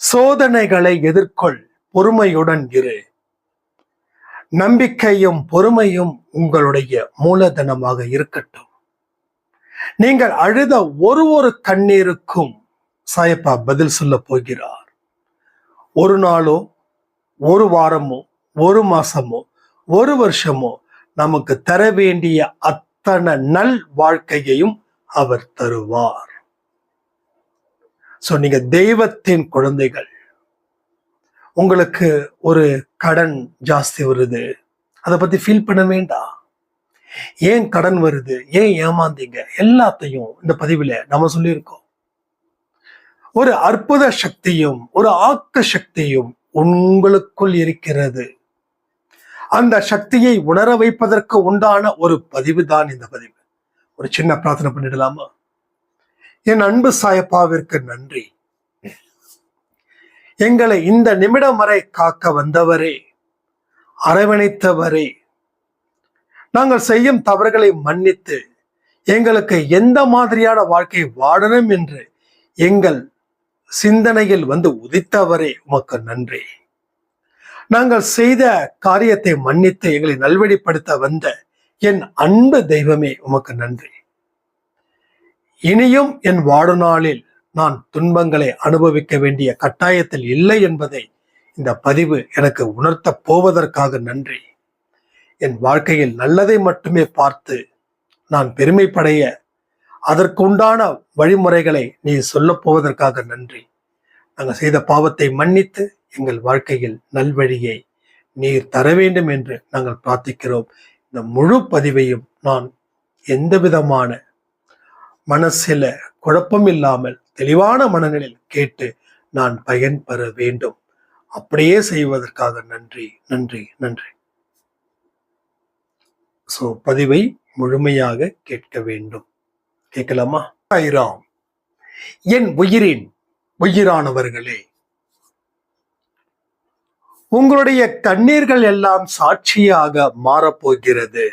சோதனைகளை எதிர்கொள், பொறுமையுடன் இரு. நம்பிக்கையும் பொறுமையும் உங்களுடைய மூலதனமாக இருக்கட்டும். நீங்கள் அழுத ஒரு கண்ணீருக்கும் சாயப்பா பதில் சொல்ல போகிறார். ஒரு நாளோ, ஒரு வாரமோ, ஒரு மாசமோ, ஒரு வருஷமோ நமக்கு தர வேண்டிய அத்தனை நல் வாழ்க்கையையும் அவர் தருவார். நீங்க தெய்வத்தின் குழந்தைகள். உங்களுக்கு ஒரு கடன் ஜாஸ்தி வருது, அதை பத்தி ஃபீல் பண்ண வேண்டாம். ஏன் கடன் வருது, ஏன் ஏமாந்தீங்க, எல்லாத்தையும் இந்த பதிவுல நம்ம சொல்லியிருக்கோம். ஒரு அற்புத சக்தியும் ஒரு ஆக்க சக்தியும் உங்களுக்குள் இருக்கிறது. அந்த சக்தியை உணர வைப்பதற்கு உண்டான ஒரு பதிவு தான் இந்த பதிவு. ஒரு சின்ன பிரார்த்தனை பண்ணிடலாமா? என் அன்பு சாயப்பாவிற்கு நன்றி. எங்களை இந்த நிமிடம் வரை காக்க வந்தவரே, அரவணைத்தவரே, நாங்கள் செய்யும் தவறுகளை மன்னித்து எங்களுக்கு எந்த மாதிரியான வாழ்க்கை வாழணும் என்று எங்கள் சிந்தனையில் வந்து உதித்தவரே, உமக்கு நன்றி. நாங்கள் செய்த காரியத்தை மன்னித்து எங்களை நல்வழிப்படுத்த வந்த என் அன்பு தெய்வமே, உமக்கு நன்றி. இனியும் என் வாழ்நாளில் நான் துன்பங்களை அனுபவிக்க வேண்டிய கட்டாயத்தில் இல்லை என்பதை இந்த பதிவு எனக்கு உணர்த்த போவதற்காக நன்றி. என் வாழ்க்கையில் நல்லதை மட்டுமே பார்த்து நான் பெருமைப்படைய அதற்குண்டான வழிமுறைகளை நீ சொல்ல போவதற்காக நன்றி. நாங்கள் செய்த பாவத்தை மன்னித்து எங்கள் வாழ்க்கையில் நல்வழியை நீர் தர வேண்டும் என்று நாங்கள் பிரார்த்திக்கிறோம். இந்த முழு பதிவையும் நான் எந்த விதமான மனசில குழப்பம் இல்லாமல் தெளிவான மனநிலையில் கேட்டு நான் பயன்பெற வேண்டும். அப்படியே செய்வதற்காக நன்றி, நன்றி, நன்றி. பதிவை முழுமையாக கேட்க வேண்டும். கேட்கலாமா? ஐராம், என் உயிரின் உயிரானவர்களே, உங்களுடைய கண்ணீர்கள் எல்லாம் சாட்சியாக மாறப்போகிறது.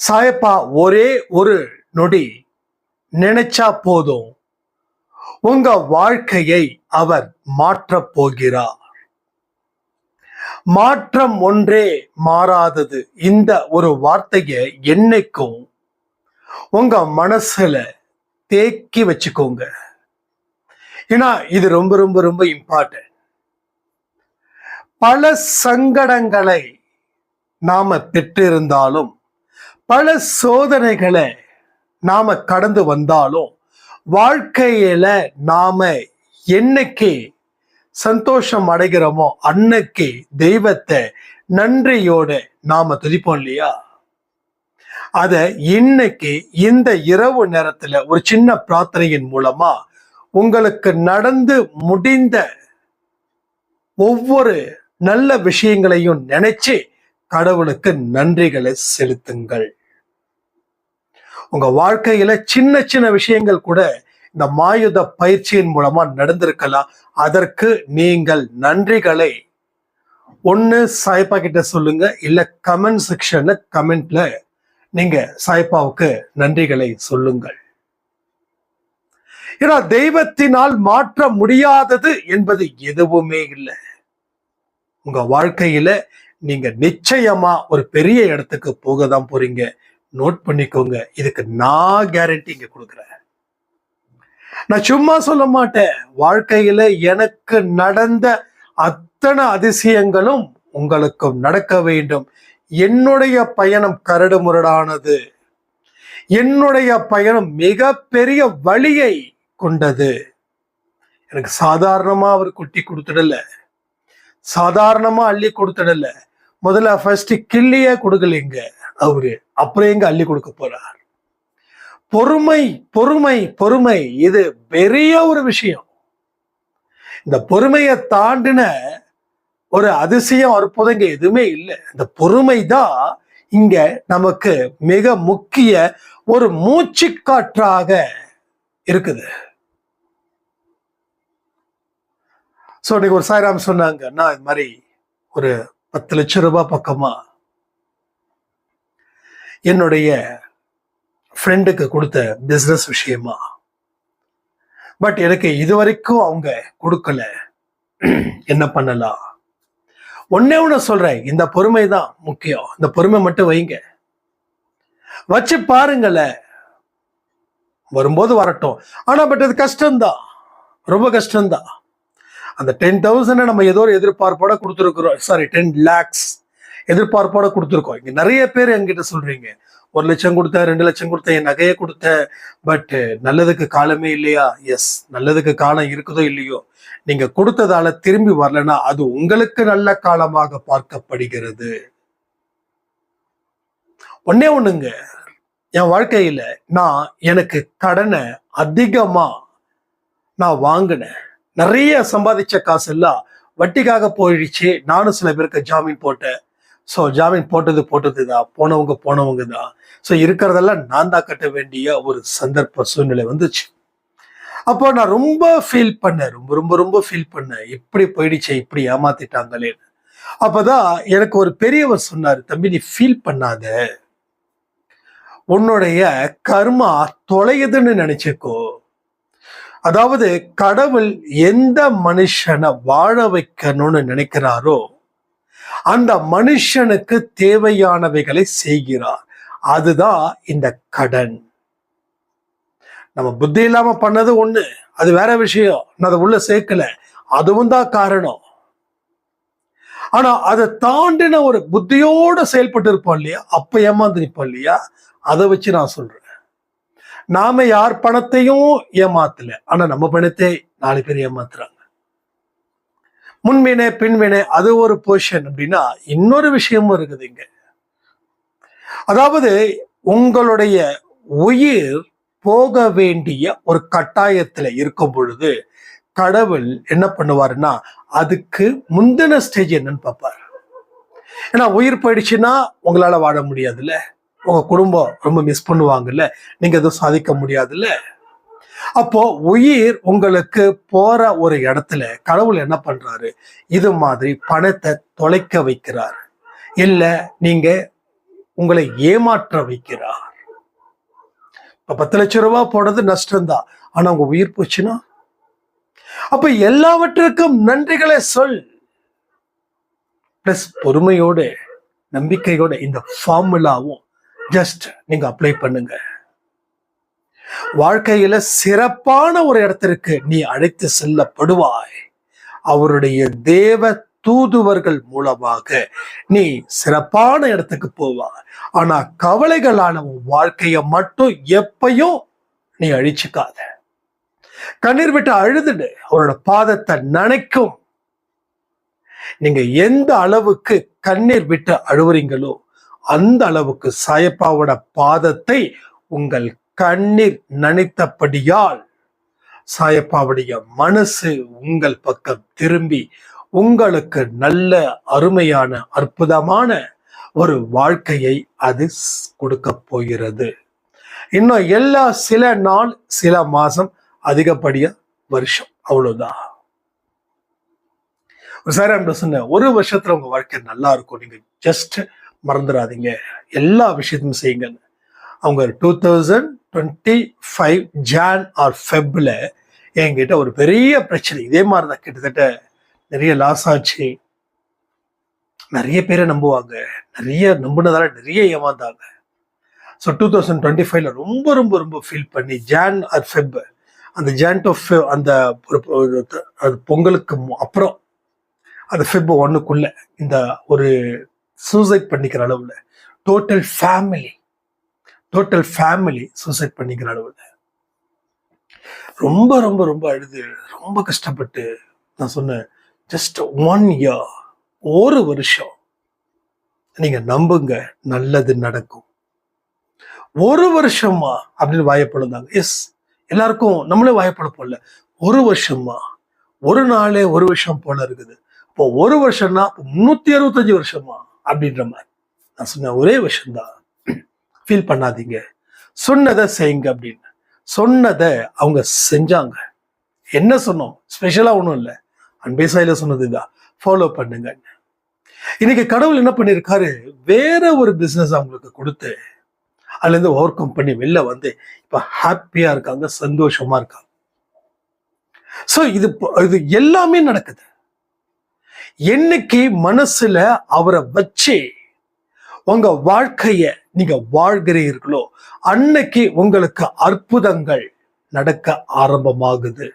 சாயப்பா ஒரே ஒரு நொடி நினைச்சா போதும், உங்க வாழ்க்கையை அவர் மாற்றப் போகிறார். மாற்றம் ஒன்றே மாறாதது. இந்த ஒரு வார்த்தையை என்னைக்கும் உங்க மனசுல தேக்கி வச்சுக்கோங்க. ஏன்னா இது ரொம்ப ரொம்ப ரொம்ப இம்பார்ட்டன்ட். பல சங்கடங்களை நாம பெற்றிருந்தாலும், பல சோதனைகளை நாம கடந்து வந்தாலும், வாழ்க்கையில நாம என்னைக்கு சந்தோஷம் அடைகிறோமோ அன்னைக்கு தெய்வத்தை நன்றியோட நாம துதிப்போம் இல்லையா? அத இன்னைக்கு இந்த இரவு நேரத்துல ஒரு சின்ன பிரார்த்தனையின் மூலமா உங்களுக்கு நடந்து முடிந்த ஒவ்வொரு நல்ல விஷயங்களையும் நினைச்சு கடவுளுக்கு நன்றிகளை செலுத்துங்கள். உங்க வாழ்க்கையில சின்ன சின்ன விஷயங்கள் கூட இந்த மாயுத பயிற்சியின் மூலமா நடந்திருக்கலாம். அதற்கு நீங்கள் நன்றிகளை ஒண்ணு சாய்ப்பா கிட்ட சொல்லுங்க, இல்ல கமெண்ட் செக்ஷன்ல கமெண்ட்ல நீங்க சாய்ப்பாவுக்கு நன்றிகளை சொல்லுங்கள். ஏன்னா தெய்வத்தினால் மாற்ற முடியாதது என்பது எதுவுமே இல்லை. உங்க வாழ்க்கையில நீங்க நிச்சயமா ஒரு பெரிய இடத்துக்கு போக தான் போறீங்க. நோட் பண்ணிக்கோங்க. இதுக்கு நான் கேரண்டி இங்க கொடுக்குறேன். நான் சும்மா சொல்ல மாட்டேன். வாழ்க்கையில எனக்கு நடந்த அத்தனை அதிசயங்களும் உங்களுக்கும் நடக்க வேண்டும். என்னுடைய பயணம் கரடு முரடானது. என்னுடைய பயணம் மிகப்பெரிய வழியை கொண்டது. எனக்கு சாதாரணமா அவர் குட்டி கொடுத்துடல, சாதாரணமா அள்ளி கொடுத்துடல. முதல்ல ஃபர்ஸ்ட் கிள்ளியே கொடுக்கலைங்க அவரு, அப்புறம் எங்க அள்ளி கொடுக்க போறார். பொறுமை, பொறுமை, பொறுமை, இது பெரிய ஒரு விஷயம். இந்த பொறுமையை தாண்டின ஒரு அதிசயம் அற்புதம் இங்க எதுவுமே இல்லை. இந்த பொறுமை தான் இங்க நமக்கு மிக முக்கிய ஒரு மூச்சுக்காற்றாக இருக்குது. இன்னைக்கு ஒரு சாய்ராம் சொன்னாங்க, நான் இது மாதிரி ஒரு 10 லட்சம் ரூபாய் பக்கமா என்னுடைய ஃப்ரெண்டுக்கு கொடுத்த பிசினஸ் விஷயமா பட் எனக்கு இது வரைக்கும் அவங்க கொடுக்கல. என்ன பண்ணலாம்? ஒன்னே ஒண்ணு சொல்றேன், இந்த பொறுமை தான் முக்கியம். இந்த பொறுமை மட்டும் வைங்க, வச்சு பாருங்களேன். வரும்போது வரட்டும். ஆனா பட் அது கஷ்டம்தான், ரொம்ப கஷ்டம்தான். அந்த 10,000 நம்ம ஏதோ ஒரு எதிர்பார்ப்போட கொடுத்துருக்குறோம். சாரி, 10 lakhs எதிர்பார்ப்போட கொடுத்துருக்கோம். இங்க நிறைய பேர் என்கிட்ட சொல்றீங்க, 1 லட்சம் கொடுத்த, 2 லட்சம் கொடுத்த, என் நகையை கொடுத்த, பட் நல்லதுக்கு காலமே இல்லையா? எஸ், நல்லதுக்கு காலம் இருக்குதோ இல்லையோ, நீங்க கொடுத்ததால திரும்பி வரலன்னா அது உங்களுக்கு நல்ல காலமாக பார்க்கப்படுகிறது. ஒன்னே ஒண்ணுங்க, என் வாழ்க்கையில நான் எனக்கு கடனை அதிகமா நான் வாங்கினேன். நிறைய சம்பாதிச்ச காசு எல்லாம் வட்டிக்காக போயிடுச்சு. நானும் சில பேருக்கு ஜாமீன் போட்டேன். ஸோ ஜாமீன் போட்டது தான், போனவங்க தான். ஸோ இருக்கிறதெல்லாம் நான் தான் கட்ட வேண்டிய ஒரு சந்தர்ப்ப சூழ்நிலை வந்துச்சு. அப்போ நான் ரொம்ப ஃபீல் பண்ணேன், ரொம்ப ரொம்ப ரொம்ப ஃபீல் பண்ணேன். இப்படி போயிடுச்சு, இப்படி ஏமாத்திட்டாங்களேன்னு. அப்பதான் எனக்கு ஒரு பெரியவர் சொன்னாரு, தம்பி நீ ஃபீல் பண்ணாத, உன்னுடைய கர்மா தொலையுதுன்னு நினைச்சுக்கோ. அதாவது கடவுள் எந்த மனுஷனை வாழ வைக்கணும்னு நினைக்கிறாரோ அந்த மனுஷனுக்கு தேவையானவைகளை செய்கிறார். அதுதான் இந்த கடன். நம்ம புத்தி இல்லாம பண்ணது ஒண்ணு, அது வேற விஷயம், நான் அதை உள்ள சேர்க்கல, அதுவும் தான் காரணம். ஆனா அதை தாண்டின ஒரு புத்தியோட செயல்பட்டு இருப்போம் இல்லையா, அப்ப ஏமாந்து நிற்போம் இல்லையா, அதை வச்சு நான் சொல்றேன். நாம யார் பணத்தையும் ஏமாத்தல, ஆனா நம்ம பணத்தை 4 பேர் ஏமாத்துறாங்க. முன்வினை பின்வினை அது ஒரு பொசிஷன் அப்படின்னா, இன்னொரு விஷயமும் இருக்குது இங்க. அதாவது உங்களுடைய உயிர் போக வேண்டிய ஒரு கட்டாயத்துல இருக்கும் பொழுது கடவுள் என்ன பண்ணுவாருன்னா அதுக்கு முந்தின ஸ்டேஜ் என்னன்னு பார்ப்பாரு. ஏன்னா உயிர் போயிடுச்சுன்னா உங்களால வாழ முடியாதுல்ல, உங்க குடும்பம் ரொம்ப மிஸ் பண்ணுவாங்கல்ல, நீங்க எதுவும் சாதிக்க முடியாதுல்ல. அப்போ உயிர் உங்களுக்கு போற ஒரு இடத்துல கடவுள் என்ன பண்றாரு, இது மாதிரி பணத்தை தொலைக்க வைக்கிறார், இல்ல நீங்க உங்களை ஏமாற்ற வைக்கிறார். இப்ப 10 லட்சம் ரூபாய் போடுறது நஷ்டம்தான், ஆனா உங்க உயிர் போச்சுன்னா அப்ப எல்லாவற்றுக்கும் நன்றிகளை சொல். பிளஸ் பொறுமையோட நம்பிக்கையோட இந்த ஃபார்முலாவும் ஜஸ்ட் நீங்க அப்ளை பண்ணுங்க. வாழ்க்கையில சிறப்பான ஒரு இடத்திற்கு நீ அழைத்து செல்லப்படுவாய். அவருடைய தேவ தூதுவர்கள் மூலமாக நீ சிறப்பான இடத்துக்கு போவாய். ஆனா கவலைகளான உன் வாழ்க்கைய மட்டும் எப்பயும் நீ அழிச்சுக்காத. கண்ணீர் விட்டு அழுதுடு, அவரோட பாதத்தை நனைக்கும். நீங்க எந்த அளவுக்கு கண்ணீர் விட்டு அழுவுறீங்களோ அந்த அளவுக்கு சாயப்பாவோட பாதத்தை உங்கள் கண்ணீர் நனைத்தபடியால் சாயப்பாவுடைய மனசு உங்கள் பக்கம் திரும்பி உங்களுக்கு நல்ல அருமையான அற்புதமான ஒரு வாழ்க்கையை அது கொடுக்க போகிறது. இன்னும் எல்லா சில நாள் சில மாசம் அதிகப்படியா வருஷம், அவ்வளவுதான். சொன்ன ஒரு வருஷத்துல உங்க வாழ்க்கை நல்லா இருக்கும். நீங்க ஜஸ்ட் மறந்துடாதீங்க, எல்லா விஷயத்தையும் செய்யுங்கன்னு. அவங்க 2025 ஜான் ஆர் ஃபெப்ல என்கிட்ட ஒரு பெரிய பிரச்சனை இதே மாதிரிதான், கிட்டத்தட்ட நிறைய லாஸ் ஆச்சு. நிறைய பேரை நம்புவாங்க, நிறைய நம்புனதால நிறைய ஏமாந்தாங்க. ஸோ 2025ல ரொம்ப ரொம்ப ரொம்ப ஃபீல் பண்ணி ஜான் ஆர் ஃபெப், அந்த ஜான் டு ஃபெப், அந்த அது பொங்கலுக்கு அப்புறம் அந்த ஃபெப் 1க்குள்ள இந்த ஒரு சூசைட் பண்ணிக்கிற அளவுல டோட்டல் ஃபேமிலி சூசைட் பண்ணிக்கிற அளவுல ரொம்ப ரொம்ப ரொம்ப அழுது ரொம்ப கஷ்டப்பட்டு நான் சொன்னேன், ஜஸ்ட் 1 year, ஒரு வருஷம் நீங்க நம்புங்க, நல்லது நடக்கும். ஒரு வருஷமா அப்படின்னு வாயப்பழுந்தாங்க. எஸ், எல்லாருக்கும் நம்மளே வாயப்பழப்போம்ல. ஒரு வருஷமா, ஒரு நாளே ஒரு வருஷம் போல இருக்குது. இப்போ ஒரு வருஷம்னா 365 வருஷமா அப்படின்ற மாதிரி. நான் சொன்ன ஒரே விஷயம்தான், ஃபீல் பண்ணாதீங்க, சொன்னதை செய்யுங்க அப்படின்னு. சொன்னதை அவங்க செஞ்சாங்க. என்ன சொன்னோம், ஸ்பெஷலா ஒன்றும் இல்லை, அன்பேசாயில சொன்னதுதான், ஃபாலோ பண்ணுங்க. இன்னைக்கு கடவுள் என்ன பண்ணிருக்காரு, வேற ஒரு பிசினஸ் அவங்களுக்கு கொடுத்து அதுல இருந்து ஓவர் கம் பண்ணி வெளில வந்து இப்ப ஹாப்பியா இருக்காங்க, சந்தோஷமா இருக்காங்க. சோ இது எல்லாமே நடக்குது. என்னைக்கு மனசுல அவரை வச்சு உங்க வாழ்க்கைய நீங்க வாழ்கிறீர்களோ அன்னைக்கு உங்களுக்கு அற்புதங்கள் நடக்க ஆரம்பமாகுது.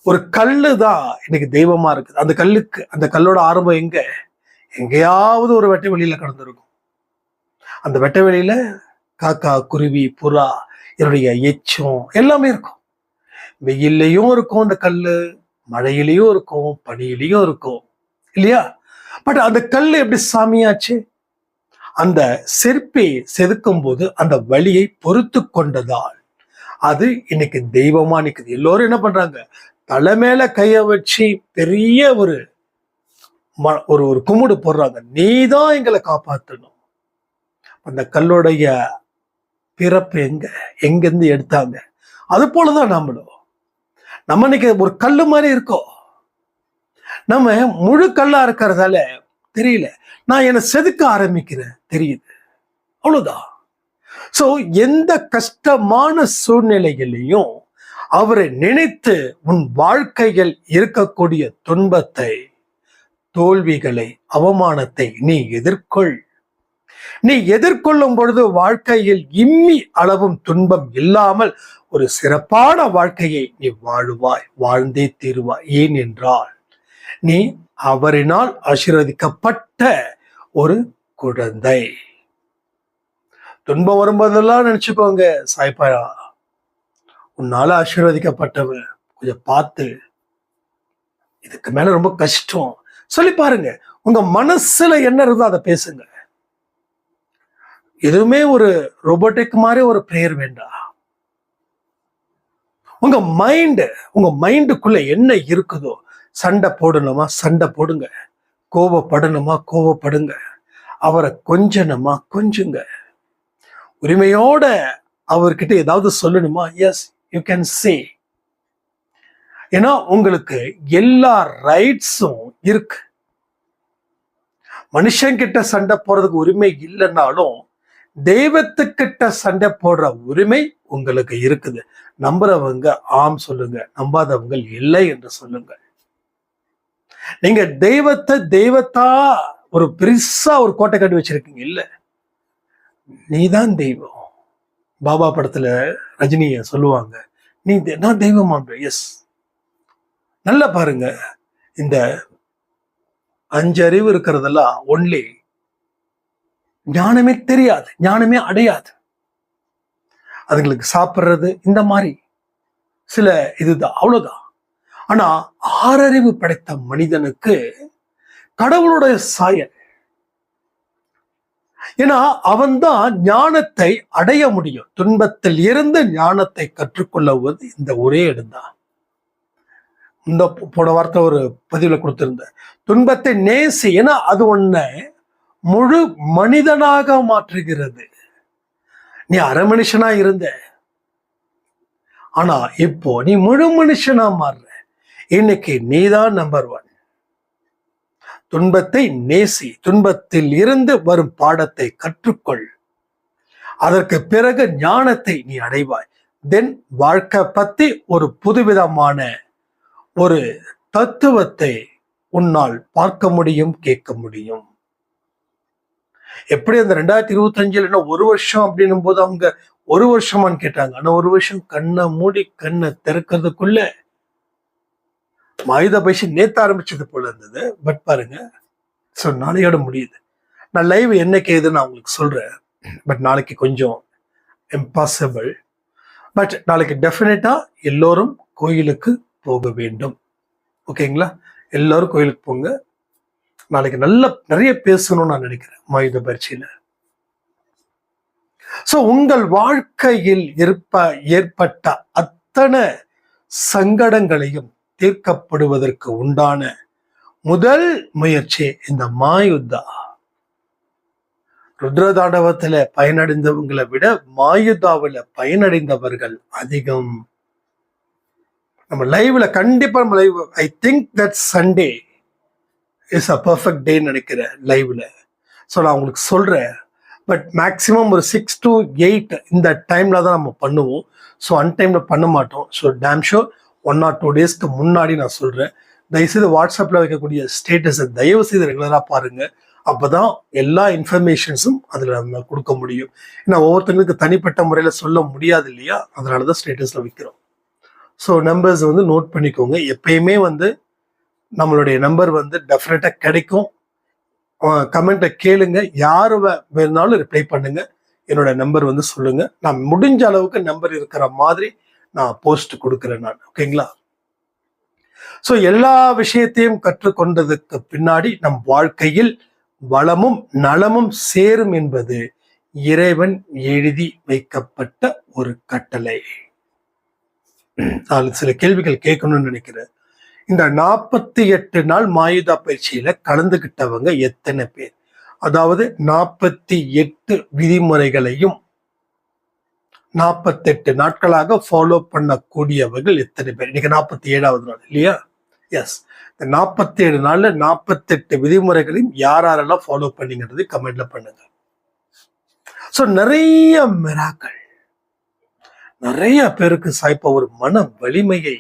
ஒரு கல்லு தான் இன்னைக்கு தெய்வமா இருக்குது. அந்த கல்லோட ஆரம்பம் எங்கேயாவது ஒரு வெட்ட வெளியில கடந்திருக்கும். அந்த வெட்ட வெளியில காக்கா, குருவி, புறா, என்னுடைய எச்சம் எல்லாமே இருக்கும். வெயிலையும் இருக்கும் அந்த கல்லு, மழையிலையும் இருக்கும், பனியிலையும் இருக்கும், இல்லையா? பட் அந்த கல் எப்படி சாமியாச்சு? அந்த சிற்பி செதுக்கும் போது அந்த வலியை பொறுத்து கொண்டதால் அது இன்னைக்கு தெய்வமா நிக்குது. எல்லோரும் என்ன பண்றாங்க? தலை மேல கைய வச்சு பெரிய ஒரு ஒரு கும்பிடு போடுறாங்க. நீதான் எங்களை காப்பாற்றணும். அந்த கல்லுடைய பிறப்பு எங்கிருந்து எடுத்தாங்க? அது போலதான் நம்ம இன்னைக்கு ஒரு கல்லு மாதிரி இருக்கோம். நம்ம முழு கல்லா இருக்கிறதால தெரியல, நான் என்னை செதுக்க ஆரம்பிக்கிறேன் தெரியுது, அவ்வளவுதான். சோ எந்த கஷ்டமான சூழ்நிலைகளையும் அவரை நினைத்து உன் வாழ்க்கையில் இருக்கக்கூடிய துன்பத்தை, தோல்விகளை, அவமானத்தை நீ எதிர்கொள். நீ எதிர்கொள்ளும் பொழுது வாழ்க்கையில் இம்மி அளவும் துன்பம் இல்லாமல் ஒரு சிறப்பான வாழ்க்கையை நீ வாழ்ந்தே தீருவாய். ஏன் என்றால் நீ அவரினால் ஆசீர்வதிக்கப்பட்ட ஒரு குழந்தை. துன்பம் வரும்போதெல்லாம் நினைச்சுக்கோங்க, சாய்பாயா உன்னால ஆசீர்வதிக்கப்பட்டவன், கொஞ்சம் பார்த்து, இதுக்கு மேல ரொம்ப கஷ்டம் சொல்லி பாருங்க. உங்க மனசுல என்ன இருந்தோ அதை பேசுங்க. எதுவுமே ஒரு ரோபோட்டிக் மாதிரி ஒரு பிரேயர் வேண்டாம். உங்க மைண்டுக்குள்ள என்ன இருக்குதோ, சண்டை போடணுமா சண்டை போடுங்க, கோபப்படணுமா கோபப்படுங்க, அவரை கொஞ்சணுமா கொஞ்சுங்க, உரிமையோட அவர்கிட்ட ஏதாவது சொல்லணுமா, எஸ் யூ கேன் சே. ஏன்னா உங்களுக்கு எல்லா ரைட்ஸும் இருக்கு. மனுஷங்கிட்ட சண்டை போறதுக்கு உரிமை இல்லைன்னாலும் தெய்வத்துக்கிட்ட சண்டை போடுற உரிமை உங்களுக்கு இருக்குது. நம்புறவங்க ஆம் சொல்லுங்க, நம்பாதவங்க இல்லை என்று சொல்லுங்க. நீங்க தெய்வத்தா ஒரு பெருசா ஒரு கோட்டை கட்டி வச்சிருக்கீங்க. இல்ல, நீதான் தெய்வம். பாபா படத்துல ரஜினிய சொல்லுவாங்க, நான் தெய்வமா? எஸ். நல்லா பாருங்க, இந்த 5 அறிவு இருக்கிறதெல்லாம் ஒன்லி ஞானமே தெரியாது, ஞானமே அடையாது. அதுங்களுக்கு சாப்பிட்றது இந்த மாதிரி சில இதுதான், அவ்வளவுதான். ஆனா 6 அறிவு படைத்த மனிதனுக்கு கடவுளுடைய சாயல். ஏன்னா அவன்தான் ஞானத்தை அடைய முடியும். துன்பத்தில் இருந்து ஞானத்தை கற்றுக்கொள்ளுவது இந்த ஒரே இடம்தான். இந்த போன வார்த்தை ஒரு பதிவுல கொடுத்திருந்த, துன்பத்தை நேசி, ஏன்னா அது உன்னை முழு மனிதனாக மாற்றுகிறது. நீ அரை மனுஷனா இருந்த, ஆனா இப்போ நீ முழு மனுஷனா மாறுற. இன்னைக்கு நீதான் நம்பர் 1. துன்பத்தை நேசி, துன்பத்தில் இருந்து வரும் பாடத்தை கற்றுக்கொள். அதற்கு பிறகு ஞானத்தை நீ அடைவாய். தென் வாழ்க்கை பத்தி ஒரு புதுவிதமான ஒரு தத்துவத்தை உன்னால் பார்க்க முடியும், கேட்க முடியும். எப்படி அந்த 2025 என்ன 1 வருஷம் அப்படின்னும் போது அவங்க 1 வருஷமான்னு கேட்டாங்க. ஆனா 1 வருஷம் கண்ணை மூடி கண்ணை திறக்கிறதுக்குள்ள ஆயுத பயிற்சி நேத்து ஆரம்பிச்சது போல இருந்தது. பட் பாருங்க, ஸோ நாளையோட முடியுது. நான் லைவ் என்னைக்கு ஏதுன்னு நான் உங்களுக்கு சொல்றேன். பட் நாளைக்கு கொஞ்சம் இம்பாசிபிள். பட் நாளைக்கு டெஃபினட்டா எல்லோரும் கோயிலுக்கு போக வேண்டும். ஓகேங்களா? எல்லாரும் கோயிலுக்கு போங்க. நாளைக்கு நிறைய பேசணும்னு நான் நினைக்கிறேன் ஆயுத பயிற்சியில. ஸோ உங்கள் வாழ்க்கையில் ஏற்பட்ட அத்தனை சங்கடங்களையும் தீர்க்கப்படுவதற்கு உண்டான முதல் முயற்சி இந்த மாயுத்தா. ருத்ரதாண்டவத்துல பயனடைந்தவங்களை விட மாயுத்தாவில் பயனடைந்தவர்கள் அதிகம். நம்ம லைவ்ல கண்டிப்பா நம்ம live, I think that Sunday is a perfect day நினைக்கிறேன் லைவ்ல. ஸோ நான் உங்களுக்கு சொல்றேன், பட் மேக்ஸிமம் ஒரு 6 to 8 இந்த டைம்ல தான் நம்ம பண்ணுவோம். ஸோ அன்டைம்ல பண்ண மாட்டோம். ஸோ டேம் ஷோர் 1 or 2 டேஸ்க்கு முன்னாடி நான் சொல்றேன். தயவுசெய்து வாட்ஸ்அப்ல வைக்கக்கூடிய ஸ்டேட்டஸை தயவு செய்து ரெகுலரா பாருங்க. அப்பதான் எல்லா இன்ஃபர்மேஷன்ஸும் அதுல நம்ம கொடுக்க முடியும். ஏன்னா ஒவ்வொருத்தங்களுக்கு தனிப்பட்ட முறையில சொல்ல முடியாது இல்லையா, அதனாலதான் ஸ்டேட்டஸ்ல வைக்கிறோம். ஸோ நம்பர்ஸ் வந்து நோட் பண்ணிக்கோங்க. எப்பயுமே வந்து நம்மளுடைய நம்பர் வந்து டெஃபினட்டா கிடைக்கும். கமெண்ட்டை கேளுங்க, யாரு வேணுனாலும் ரிப்ளை பண்ணுங்க. என்னோட நம்பர் வந்து சொல்லுங்க. நான் முடிஞ்ச அளவுக்கு நம்பர் இருக்கிற மாதிரி நான் போஸ்ட் கொடுக்குறேன் நான். ஓகேங்களா? ஸோ எல்லா விஷயத்தையும் கற்றுக்கொண்டதுக்கு பின்னாடி நம் வாழ்க்கையில் வளமும் நலமும் சேரும் என்பது இறைவன் எழுதி வைக்கப்பட்ட ஒரு கட்டளை. நான் சில கேள்விகள் கேட்கணும்னு நினைக்கிறேன். இந்த 48 நாள் மாயுதா பயிற்சியில கலந்துகிட்டவங்க எத்தனை பேர்? அதாவது 48 விதிமுறைகளையும் 48 நாட்களாக ஃபாலோ பண்ணக்கூடியவர்கள் எத்தனை பேர்? இன்னைக்கு 47வது நாள் இல்லையா? எஸ். இந்த 47 நாள்ல 48 விதிமுறைகளையும் யாரெல்லாம் ஃபாலோ பண்ணிங்கிறது கமெண்ட்ல பண்ணுங்க. ஸோ நிறைய மிராக்கள், நிறைய பேருக்கு சாய்ப்பா ஒரு மன வலிமையை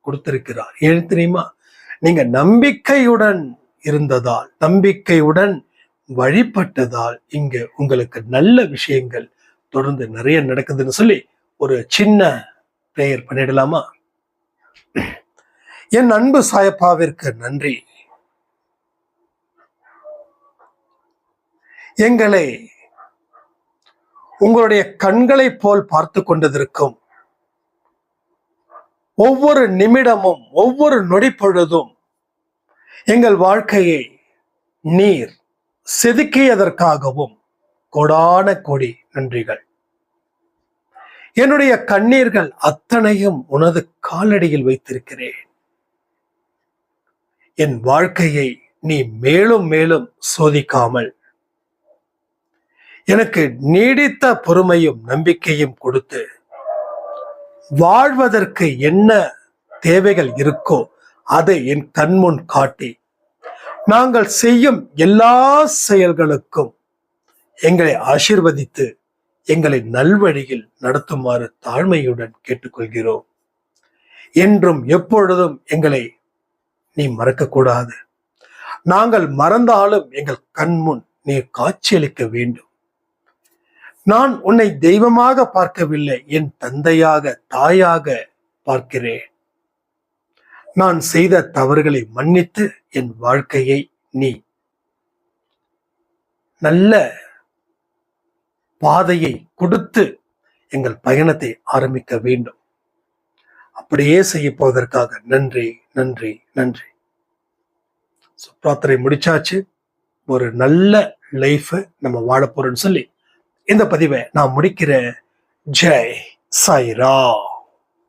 கொடுத்திருக்கிறார். ஏன் தெரியுமா? நீங்க நம்பிக்கையுடன் இருந்ததால், நம்பிக்கையுடன் வழிபட்டதால் இங்க உங்களுக்கு நல்ல விஷயங்கள் தொடர்ந்து நிறைய நடக்குதுன்னு சொல்லி ஒரு சின்ன பிரேயர் பண்ணிடலாமா? என் அன்பு சாயப்பாவிற்கு நன்றி. எங்களை உங்களுடைய கண்களை போல் பார்த்து கொண்டதற்கும், ஒவ்வொரு நிமிடமும் ஒவ்வொரு நொடி பொழுதும் எங்கள் வாழ்க்கையை நீர் செதுக்கியதற்காகவும் கோடான கோடி நன்றிகள். என்னுடைய கண்ணீர்கள் அத்தனையும் உனது காலடியில் வைத்திருக்கிறேன். என் வாழ்க்கையை நீ மேலும் மேலும் சோதிக்காமல் எனக்கு நீடித்த பொறுமையும் நம்பிக்கையும் கொடுத்து வாழ்வதற்கு என்ன தேவைகள் இருக்கோ அதை என் கண்முன் காட்டி நாங்கள் செய்யும் எல்லா செயல்களுக்கும் எங்களை ஆசீர்வதித்து எங்களை நல்வழியில் நடத்துமாறு தாழ்மையுடன் கேட்டுக்கொள்கிறோம். என்றும் எப்பொழுதும் எங்களை நீ மறக்கக்கூடாது. நாங்கள் மறந்தாலும் எங்கள் கண்முன் நீ காட்சியளிக்க வேண்டும். நான் உன்னை தெய்வமாக பார்க்கவில்லை, என் தந்தையாக தாயாக பார்க்கிறேன். நான் செய்த தவறுகளை மன்னித்து என் வாழ்க்கையை நீ நல்ல பாதையை கொடுத்து எங்கள் பயணத்தை ஆரம்பிக்க வேண்டும். அப்படியே செய்ய போவதற்காக நன்றி நன்றி நன்றி. பிரார்த்தனை முடிச்சாச்சு. ஒரு நல்ல லைஃப் நம்ம வாழ போறோம்னு சொல்லி இந்த பதிவை நான் முடிக்கிறேன். ஜெய் சாய்ராம்.